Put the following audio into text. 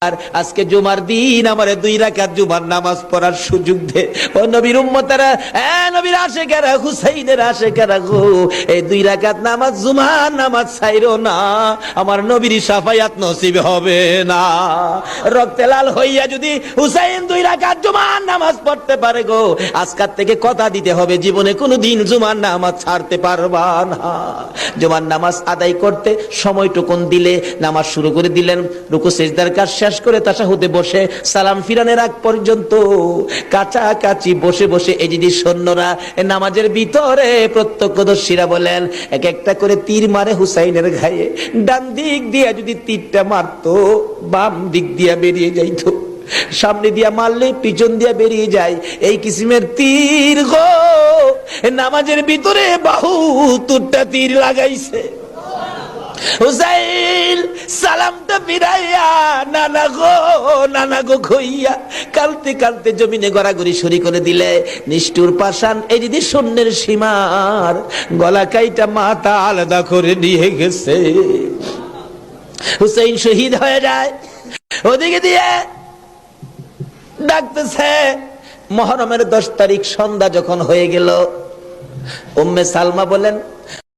আর আজকে জুমার দিন আমারে 2 রাকাত জুমার নামাজ পড়ার সুযোগ দে। ও নবীর উম্মতেরা, নবীর আশিকেরা, হুসাইনের আশিকেরা গো, এই 2 রাকাত নামাজ জুমার নামাজ ছাইরো না, আমার নবীর শাফায়াত নসিব হবে না। রক্তে লাল হইয়া যদি হুসাইন 2 রাকাত জুমার নামাজ পড়তে পারে গো, আজকাল থেকে কথা দিতে হবে জীবনে কোনোদিন জুমার নামাজ ছাড়তে পারবা না। জুমার নামাজ আদায় করতে সময়টুকুন দিলে নামাজ শুরু করে দিলেন, রুকু সিজদার কাজ শেষ করে তাশাহুদে বসে সালাম ফিরানোর আগ পর্যন্ত কাছাকাছি বসে বসে এই যে সৈন্যরা নামাজের ভিতরে প্রত্যক্ষদর্শীরা বলেন এক একটা করে তীর মারে হুসাইনের গায়ে। ডান দিক দিয়ে যদি তীরটা মারতো, বাম দিক দিয়ে বেরিয়ে যাইতো, সামনে দিয়া মারলে পিছন দিয়া বেরিয়ে যায়, এই কিসিমের তীর গো নামাজের ভিতরে 72টা তীর লাগাইছে। হুসাইন সালামটা ফিরাইয়া নানা গো কইয়া কালতে কালতে জমিনে গড়াগড়ি শুরু করে দিলে। নিষ্ঠুর পাষাণ এই যদি শূন্যের সীমার গলা কাইটা মাথা আলাদা করে নিয়ে গেছে। হুসাইন শহীদ হয়ে যায়। ওদিকে দিয়ে ডাকতেছে। মহরমের 10 তারিখ সন্ধ্যা যখন হয়ে গেল, উম্মে সালমা বলেন